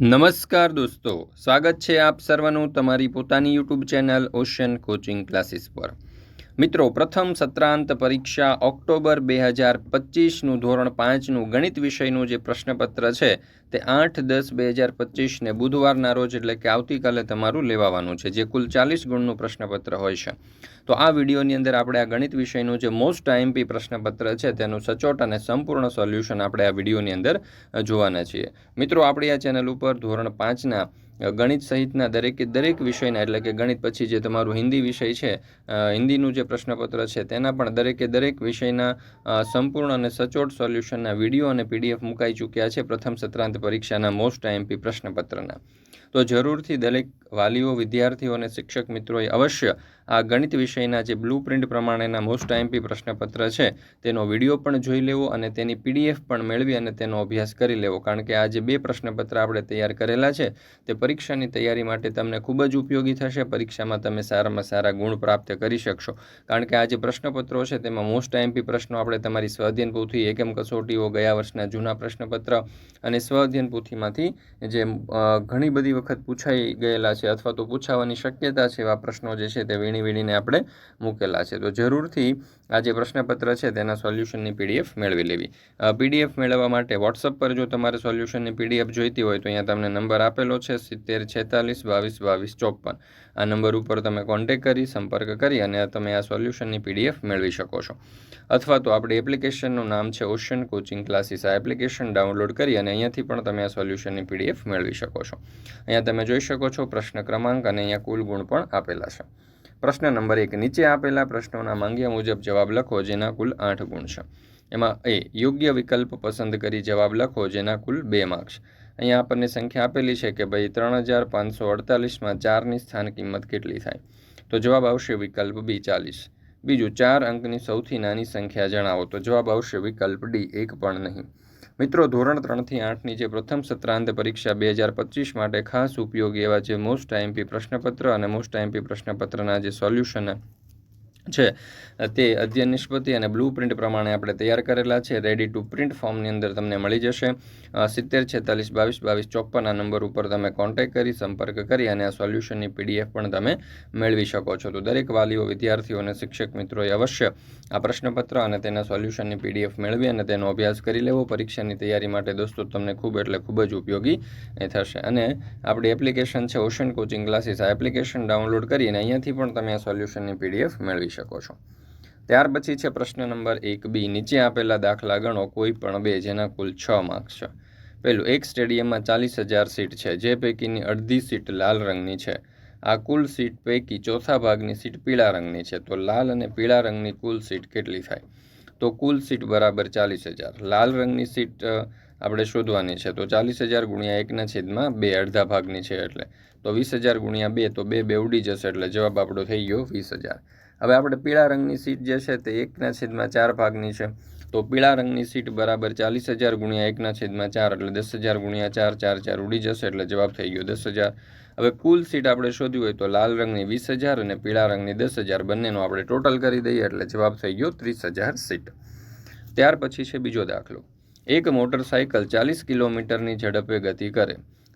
નમસ્કાર દોસ્તો, સ્વાગત છે આપ સર્વનું તમારી પોતાની YouTube channel ocean coaching classes પર। મિત્રો, પ્રથમ સત્રાંત પરીક્ષા ઓક્ટોબર 2025નું ધોરણ 5નું ગણિત વિષયનું જે પ્રશ્નપત્ર છે તે 8-10-2025ને બુધવારના રોજ એટલે કે આવતીકાલે તમારું લેવાવાનું છે, જે કુલ 40 ગુણનું પ્રશ્નપત્ર હોય છે। તો આ વિડીયોની અંદર આપણે આ ગણિત વિષયનું જે મોસ્ટ આઈએમપી પ્રશ્નપત્ર છે તેનું સચોટ અને સંપૂર્ણ સોલ્યુશન આપણે આ વિડીયોની અંદર જોવાના છીએ। મિત્રો, આપણી આ ચેનલ ઉપર ધોરણ 5ના ગણિત સહિતના દરેક વિષયના એટલે કે ગણિત પછી જે તમારું હિન્દી વિષય છે, હિન્દીનું જે પ્રશ્નપત્ર છે તેના પણ દરેક વિષયના સંપૂર્ણ અને સચોટ સોલ્યુશનના વિડીયો અને પીડીએફ મુકાઈ ચૂક્યા છે પ્રથમ સત્રાંત પરીક્ષાના મોસ્ટ આઈએમપી પ્રશ્નપત્રના। તો જરૂરથી દરેક વાલીઓ, વિદ્યાર્થીઓ અને શિક્ષક મિત્રોએ અવશ્ય આ ગણિત વિષયના જે બ્લુ પ્રિન્ટ પ્રમાણેના મોસ્ટ આઈએમપી પ્રશ્નપત્ર છે તેનો વિડીયો પણ જોઈ લેવો અને તેની પીડીએફ પણ મેળવી અને તેનો અભ્યાસ કરી લેવો, કારણ કે આ જે બે પ્રશ્નપત્ર આપણે તૈયાર કરેલા છે તે પરીક્ષાની તૈયારી માટે તમને ખૂબ જ ઉપયોગી થશે। પરીક્ષામાં તમે સારામાં સારા ગુણ પ્રાપ્ત કરી શકશો, કારણ કે આ જે પ્રશ્નપત્રો છે તેમાં મોસ્ટ આઈએમપી પ્રશ્નો આપણે તમારી સ્વઅધ્યયન પોથી, એકમ કસોટીઓ, ગયા વર્ષના જૂના પ્રશ્નપત્ર અને સ્વઅધ્યયન પોથીમાંથી જે ઘણી બધી વખત પૂછાઈ ગયેલા છે અથવા તો પૂછાવાની શક્યતા છે એવા પ્રશ્નો જે છે તે વીણીને આપણે મૂકેલા છે। તો જરૂરથી આ જે પ્રશ્નપત્ર છે તેના સોલ્યુશનની પીડીએફ મેળવી લેવી। પીડીએફ મેળવવા માટે વોટ્સઅપ પર જો તમારે સોલ્યુશનની પીડીએફ જોઈતી હોય તો અહીંયા તમને નંબર આપેલો છે 7046222254। આ નંબર ઉપર તમે કોન્ટેક્ટ કરી, સંપર્ક કરી અને તમે આ સોલ્યુશનની પીડીએફ મેળવી શકો છો। અથવા તો આપણી એપ્લિકેશનનું નામ છે ઓશન કોચિંગ ક્લાસીસ। આ એપ્લિકેશન ડાઉનલોડ કરી અને અહીંયાથી પણ તમે આ સોલ્યુશનની પીડીએફ મેળવી શકો છો। અહીંયા તમે જોઈ શકો છો પ્રશ્ન ક્રમાંક અને અહીંયા કુલ ગુણ પણ આપેલા છે। પ્રશ્ન નંબર 1, નીચે આપેલા પ્રશ્નોના માંગ્યા મુજબ જવાબ લખો જેના કુલ 8 ગુણ છે। એમાં યોગ્ય વિકલ્પ પસંદ કરી જવાબ લખો જેના કુલ 2 માર્ક્સ। અહીંયા આપણને સંખ્યા આપેલી છે કે ભાઈ 3548માં 4ની સ્થાન કિંમત કેટલી થાય? તો જવાબ આવશે વિકલ્પ બી 40। બીજું, 4 અંકની સૌથી નાની સંખ્યા જણાવો, તો જવાબ આવશે વિકલ્પ ડી 1 પણ નહીં। મિત્રો, ધોરણ 3થી 8ની જે પ્રથમ સત્રાંત પરીક્ષા 2025 માટે ખાસ ઉપયોગી એવા જે મોસ્ટ આઈએમપી પ્રશ્નપત્ર અને મોસ્ટ આઈએમપી પ્રશ્નપત્રના જે સોલ્યુશન છે તે અધ્યયન નિષ્પત્તિ અને બ્લુ પ્રિન્ટ પ્રમાણે આપણે તૈયાર કરેલા છે। રેડી ટુ પ્રિન્ટ ફોર્મની અંદર તમને મળી જશે। 7046222254 આ નંબર ઉપર તમે કોન્ટેક્ટ કરી, સંપર્ક કરી અને આ સોલ્યુશનની પીડીએફ પણ તમે મેળવી શકો છો। તો દરેક વાલીઓ, વિદ્યાર્થીઓ અને શિક્ષક મિત્રોએ અવશ્ય આ પ્રશ્નપત્ર અને તેના સોલ્યુશનની પીડીએફ મેળવી અને તેનો અભ્યાસ કરી લેવો। પરીક્ષાની તૈયારી માટે દોસ્તો તમને ખૂબ જ ઉપયોગી થશે। અને આપણી એપ્લિકેશન છે ઓશન કોચિંગ ક્લાસીસ। આ એપ્લિકેશન ડાઉનલોડ કરી અને અહીંયાથી પણ તમે આ સોલ્યુશનની પીડીએફ મેળવી શકો છો। ત્યાર પછી છે પ્રશ્ન નંબર 1b, નીચે આપેલા દાખલા ગણો કોઈ પણ બે જેના કુલ 6 માર્ક્સ છે। પહેલું, એક સ્ટેડિયમમાં 40,000 સીટ છે, જે પૈકીની અડધી સીટ લાલ રંગની છે। આ કુલ સીટ પૈકી ચોથા ભાગની સીટ પીળા રંગની છે, તો લાલ અને પીળા રંગની કુલ સીટ કેટલી થાય? તો કુલ સીટ બરાબર 40,000। લાલ રંગની સીટ આપણે શોધવાની છે, તો 40,000 ગુણ્યા 1/2 અડધા ભાગની છે એટલે તો 20,000 ગુણ્યા 2, તો 2 ઉડી જશે એટલે જવાબ આપણો થઈ ગયો 20,000। હવે આપણે પીળા રંગની સીટ જે છે તે 1/4 ભાગની છે, તો પીળા રંગની સીટ બરાબર 40,000 ગુણ્યા 1/4 એટલે 10,000 ગુણ્યા 4, 4 ઉડી જશે એટલે જવાબ થઈ ગયો 10,000। હવે કુલ સીટ આપણે શોધવી હોય તો લાલ રંગની 20,000 અને પીળા રંગની 10,000 બંનેનો આપણે ટોટલ કરી દઈએ એટલે જવાબ થઈ ગયો 30,000 સીટ। ત્યાર પછી છે બીજો દાખલો, એક મોટરસાઇકલ 40 કિલોમીટરની ઝડપે ગતિ કરે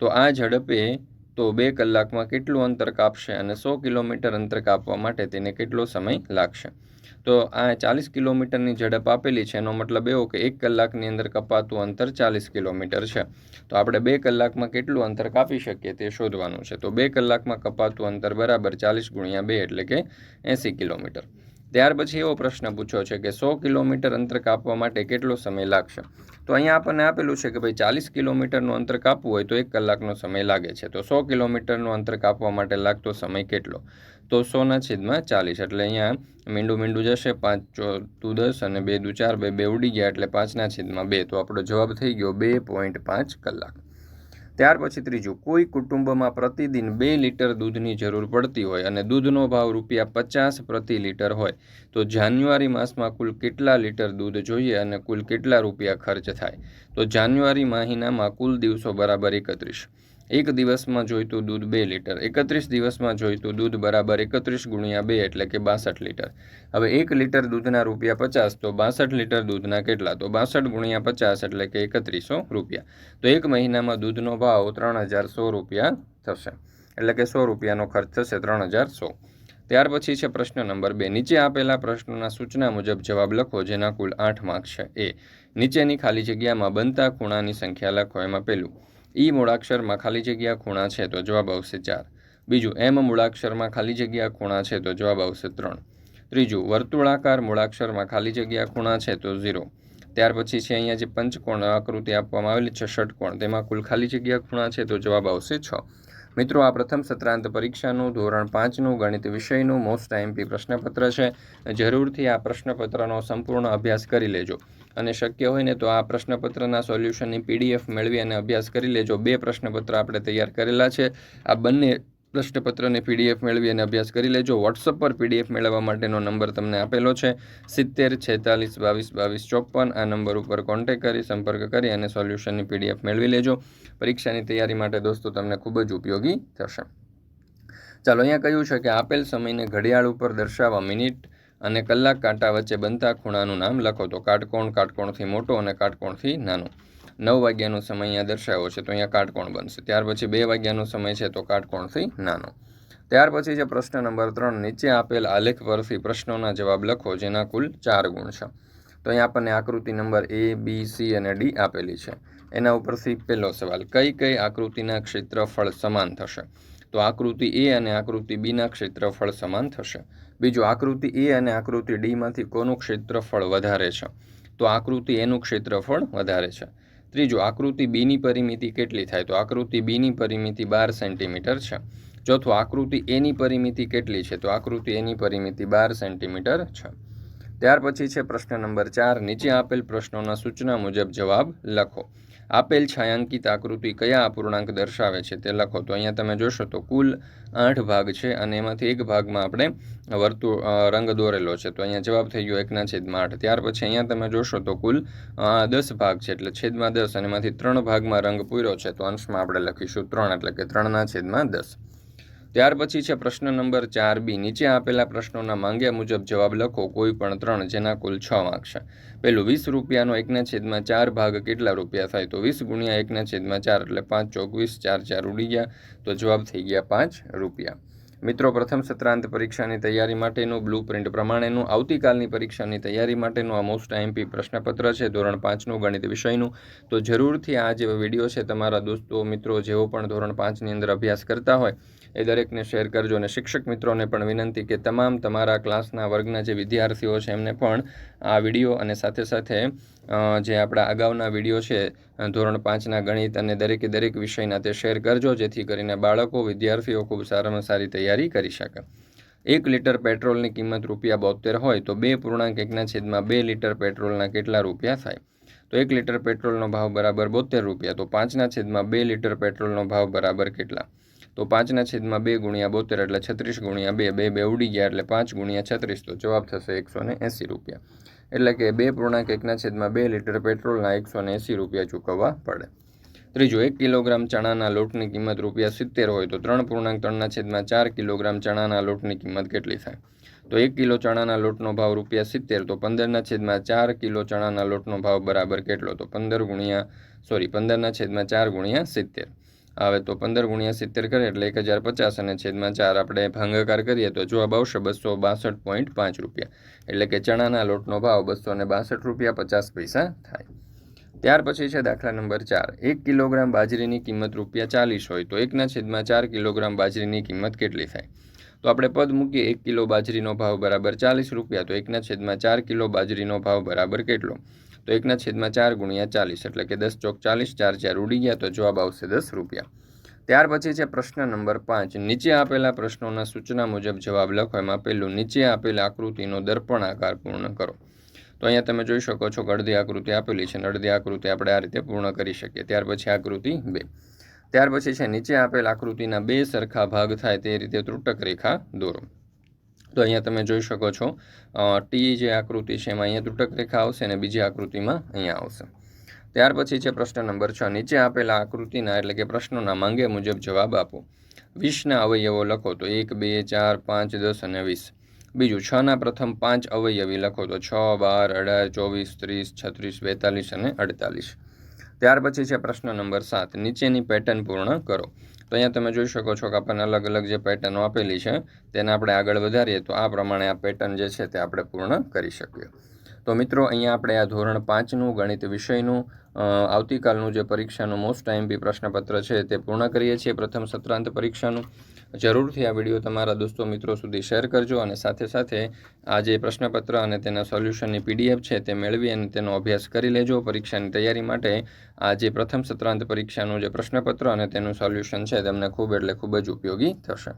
તો આ ઝડપે 2 કલાકમાં કેટલું અંતર કાપશે અને 100 કિલોમીટર અંતર કાપવા માટે તેને કેટલો સમય લાગશે? તો આ 40 કિલોમીટરની ઝડપ આપેલી છે, એનો મતલબ એવો કે 1 કલાકની અંદર કપાતું અંતર 40 કિલોમીટર છે, તો આપણે 2 કલાકમાં કેટલું અંતર કાપી શકીએ તે શોધવાનું છે। તો 2 કલાકમાં કપાતું અંતર બરાબર 40 ગુણ્યા 2 એટલે કે 80 કિલોમીટર। ત્યાર પછી એવો પ્રશ્ન પૂછ્યો છે કે 100 કિલોમીટર અંતર કાપવા માટે કેટલો સમય લાગશે? તો અહીંયા આપણને આપેલું છે કે ભાઈ 40 કિલોમીટરનું અંતર કાપવું હોય તો 1 કલાકનો સમય લાગે છે, તો 100 કિલોમીટરનું અંતર કાપવા માટે લાગતો સમય કેટલો? તો 100/40 એટલે અહીંયા મીંડું જશે, 5 × 10 અને 2 × 4, 2 ઉડી ગયા એટલે 5/2, તો આપણો જવાબ થઈ ગયો 2.5 કલાક। ત્યાર પછી ત્રીજું, કોઈ કુટુંબમાં પ્રતિદિન 2 લીટર દૂધની જરૂર પડતી હોય અને દૂધનો ભાવ ₹50 પ્રતિ લીટર હોય તો જાન્યુઆરી માસમાં કુલ કેટલા લીટર દૂધ જોઈએ અને કુલ કેટલા રૂપિયા ખર્ચ થાય? તો જાન્યુઆરી મહિનામાં કુલ દિવસો બરાબર 31, એક દિવસમાં જોઈતું દૂધ 2 લીટર, 31 દિવસમાં જોઈતું દૂધ બરાબર 31 ગુણ્યા 2 એટલે કે 62 લીટર. હવે 1 લીટર દૂધના રૂપિયા 50, તો 62 લીટર દૂધના કેટલા? તો 62 ગુણ્યા 50 એટલે કે 3100 રૂપિયા. તો એક મહિનામાં દૂધનો ભાવ 3100 રૂપિયા થશે, એટલે કે 100 રૂપિયાનો ખર્ચ થશે 3100. ત્યાર પછી છે પ્રશ્ન નંબર 2. નીચે આપેલા પ્રશ્નોના સૂચના મુજબ જવાબ લખો જેના કુલ 8 માર્ક છે. એ. નીચેની ખાલી જગ્યામાં બનતા ખૂણાની સંખ્યા લખો. એમાં પહેલું ઈ મૂળાક્ષરમાં ખાલી જગ્યા ખૂણા છે તો જવાબ આવશે 4. બીજું એમ મૂળાક્ષરમાં ખાલી જગ્યા ખૂણા છે તો જવાબ આવશે 3. ત્રીજું વર્તુળાકાર મૂળાક્ષરમાં ખાલી જગ્યા ખૂણા છે તો 0. ત્યાર પછી છે અહીંયા જે પંચકોણ આકૃતિ આપવામાં આવેલી છે ષટકોણ, તેમાં કુલ ખાલી જગ્યા ખૂણા છે તો જવાબ આવશે 6. મિત્રો, આ પ્રથમ સત્રાંત પરીક્ષાનું ધોરણ 5નું ગણિત વિષયનું મોસ્ટ આઈએમપી પ્રશ્નપત્ર છે. જરૂરથી આ પ્રશ્નપત્રનો સંપૂર્ણ અભ્યાસ કરી લેજો અને શક્ય હોય ને તો આ પ્રશ્નપત્રના સોલ્યુશનની PDF મેળવી અને અભ્યાસ કરી લેજો. 2 પ્રશ્નપત્ર આપણે તૈયાર કરેલા છે. આ બંને પ્રશ્નપત્રને PDF મેળવી અને અભ્યાસ કરી લેજો. વોટ્સઅપ પર PDF મેળવવા માટેનો નંબર તમને આપેલો છે 70 46 22 22 54. આ નંબર ઉપર કોન્ટેક્ટ કરી સંપર્ક કરી અને સોલ્યુશનની PDF મેળવી લેજો. પરીક્ષાની તૈયારી માટે દોસ્તો તમને ખૂબ જ ઉપયોગી થશે. ચાલો, અહીંયા કહ્યું છે કે આપેલ સમયને ઘડિયાળ ઉપર દર્શાવવા મિનિટ અને કલાક કાંટા વચ્ચે બનતા ખૂણાનું નામ લખો. તો કાટકોણ, કાટકોણથી મોટો અને કાટકોણથી નાનો. 9 વાગ્યાનો સમય અહીંયા દર્શાવ્યો છે તો અહીંયા કાટકોણ બનશે. ત્યાર પછી 2 વાગ્યાનો સમય છે તો કાટકોણથી નાનો. ત્યાર પછી છે પ્રશ્ન નંબર 3. નીચે આપેલ આલેખ પરથી પ્રશ્નોના જવાબ લખો જેના કુલ 4 ગુણ છે. તો અહીંયા આપણને આકૃતિ નંબર A, B, C અને D આપેલી છે. એના ઉપરથી પહેલો સવાલ, કઈ કઈ આકૃતિના ક્ષેત્રફળ સમાન થશે? તો આકૃતિ A અને આકૃતિ B ના ક્ષેત્રફળ સમાન થશે. બીજું, આકૃતિ A અને આકૃતિ D માંથી કોનું ક્ષેત્રફળ વધારે છે? તો આકૃતિ A નું ક્ષેત્રફળ વધારે છે. ત્રીજું, આકૃતિ B ની પરિમિતિ કેટલી થાય? તો આકૃતિ B ની પરિમિતિ 12 સેન્ટીમીટર છે. ચોથું, આકૃતિ A ની પરિમિતિ કેટલી છે? તો આકૃતિ A ની પરિમિતિ 12 સેન્ટીમીટર છે. ત્યાર પછી છે પ્રશ્ન નંબર 4. નીચે આપેલ પ્રશ્નોના સૂચના મુજબ જવાબ લખો. આપેલ છાಯಾಂકિત આકૃતિ કયા અપૂર્ણાંક દર્શાવે છે તે લખો. તો અહીંયા તમે જોશો તો કુલ 8 ભાગ છે અને એમાંથી એક ભાગમાં આપણે રંગ દોરેલો છે. તો અહીંયા જવાબ થઈ ગયો 1/8. ત્યાર પછી અહીંયા તમે જોશો તો કુલ 10 ભાગ છે એટલે છેદમાં 10 અને એમાંથી 3 ભાગમાં રંગ પૂર્યો છે તો અંશમાં આપણે લખીશું 3 એટલે કે 3/10. ત્યાર પછી છે પ્રશ્ન નંબર 4B. નીચે આપેલા પ્રશ્નોના માંગ્યા મુજબ જવાબ લખો કોઈ પણ 3 જેના કુલ 6 માર્ક છે. પહેલું, 20 રૂપિયાનો 1/4 ભાગ કેટલા રૂપિયા થાય? તો 20 ગુણ્યા 1/4 એટલે 5 ચોક 20, 4 4 ઉડી ગયા તો જવાબ થઈ ગયા 5 રૂપિયા. મિત્રો, પ્રથમ સત્રાંત પરીક્ષાની તૈયારી માટેનું બ્લુપ્રિન્ટ પ્રમાણેનું આવતીકાલની પરીક્ષાની તૈયારી માટેનું આ મોસ્ટ આઈએમપી પ્રશ્નપત્ર છે ધોરણ 5નું ગણિત વિષયનું. તો જરૂરથી આ જે વિડીયો છે તમારા દોસ્તો મિત્રો જેઓ પણ ધોરણ 5ની અંદર અભ્યાસ કરતા હોય એ દરેકને શેર કરજો. અને શિક્ષક મિત્રોને પણ વિનંતી કે તમામ તમારા ક્લાસના વર્ગના જે વિદ્યાર્થીઓ છે એમને પણ આ વિડીયો અને સાથે સાથે જે આપણા અગાઉના વિડીયો છે ધોરણ 5ના ગણિત અને દરેક વિષયના તે શેર કરજો જેથી કરીને બાળકો વિદ્યાર્થીઓ ખૂબ સારામાં સારી તૈયારી કરી શકે. 1 લીટર પેટ્રોલની કિંમત ₹72 હોય તો 2.1/2 લીટર પેટ્રોલના કેટલા રૂપિયા થાય? તો 1 લીટર પેટ્રોલનો ભાવ બરાબર ₹72 તો 5/2 લીટર પેટ્રોલનો ભાવ બરાબર કેટલા? તો 5/2 ગુણ્યા 72 એટલે 36 ગુણ્યા 2, 2 ઉડી ગયા એટલે 5 ગુણ્યા 36 તો જવાબ થશે 180 રૂપિયા. એટલે કે 2.1/2 લીટર પેટ્રોલના 180 રૂપિયા ચૂકવવા પડે. ત્રીજું, 1 કિલોગ્રામ ચણાના લોટની કિંમત ₹70 હોય તો 3.3/4 કિલોગ્રામ ચણાના લોટની કિંમત કેટલી થાય? તો 1 કિલો ચણાના લોટનો ભાવ ₹70 તો 15/4 કિલો ચણાના લોટનો ભાવ બરાબર કેટલો? તો 15/4 ગુણ્યા 70. હવે તો 15 ગુણ્યા 70 કરીએ એટલે 1050 અને છેદમાં 4 આપણે ભાગાકાર કરીએ તો જવાબ આવશે 262.5 રૂપિયા. એટલે કે ચણાના લોટનો ભાવ 262 રૂપિયા 50 પૈસા થાય. ત્યાર પછી છે દાખલા નંબર 4. 1 કિલોગ્રામ બાજરીની કિંમત ₹40 હોય તો 1/4 કિલોગ્રામ બાજરીની કિંમત કેટલી થાય? તો આપણે પદ મૂકીએ 1 કિલો બાજરીનો ભાવ બરાબર 40 રૂપિયા તો 1/4 કિલો બાજરીનો ભાવ બરાબર કેટલો? તો 1/4 ગુણ્યા 40 એટલે કે 10 ચોક 40, 4 4 ઉડી ગયા તો જવાબ આવશે 10 રૂપિયા. ત્યાર પછી છે પ્રશ્ન નંબર 5. નીચે આપેલા પ્રશ્નોના સૂચના મુજબ જવાબ લખો. એમાં પહેલું, નીચે આપેલ આકૃતિનો દર્પણ આકાર પૂર્ણ કરો. તો અહીંયા તમે જોઈ શકો છો કે અડધી આકૃતિ આપેલી છે અને અડધી આકૃતિ આપણે આ રીતે પૂર્ણ કરી શકીએ. ત્યાર પછી આકૃતિ 2. ત્યાર પછી છે નીચે આપેલ આકૃતિના 2 સરખા ભાગ થાય તે રીતે ત્રુટક રેખા દોરો. તો અહીંયા તમે જોઈ શકો છો ટી જે આકૃતિ છે એમાં અહીંયા ત્રુટક રેખા આવશે અને બીજી આકૃતિમાં અહીંયા આવશે. ત્યાર પછી છે પ્રશ્ન નંબર 6. નીચે આપેલા આકૃતિના એટલે કે પ્રશ્નોના માંગે મુજબ જવાબ આપો. 20ના અવયવો લખો તો 1, 2, 4, 5, 10 અને 20. બીજું 6ના પ્રથમ 5 અવયવી લખો તો 6, 12, 18, 24, 30, 36, 42 અને 48. ત્યાર પછી છે પ્રશ્ન નંબર 7. નીચેની પેટર્ન પૂર્ણ કરો. તો અહીંયા તમે જોઈ શકો છો કે આપણને અલગ અલગ જે પેટર્નો આપેલી છે તેને આપણે આગળ વધારીએ તો આ પ્રમાણે આ પેટર્ન જે છે તે આપણે પૂર્ણ કરી શકીએ. તો મિત્રો અહીંયા આપણે આ ધોરણ 5નું ગણિત વિષયનું આવતીકાલનું જે પરીક્ષાનું મોસ્ટ આઈએમપી પ્રશ્નપત્ર છે તે પૂર્ણ કરીએ છીએ, પ્રથમ સત્રાંત પરીક્ષાનું. જરૂરથી આ વિડીયો તમારા દોસ્તો મિત્રો સુધી શેર કરજો અને સાથે સાથે આ જે પ્રશ્નપત્ર અને તેના સોલ્યુશનની PDF છે તે મેળવી અને તેનો અભ્યાસ કરી લેજો. પરીક્ષાની તૈયારી માટે આ જે પ્રથમ સત્રાંત પરીક્ષાનું જે પ્રશ્નપત્ર અને તેનું સોલ્યુશન છે તમને ખૂબ એટલે ખૂબ જ ઉપયોગી થશે.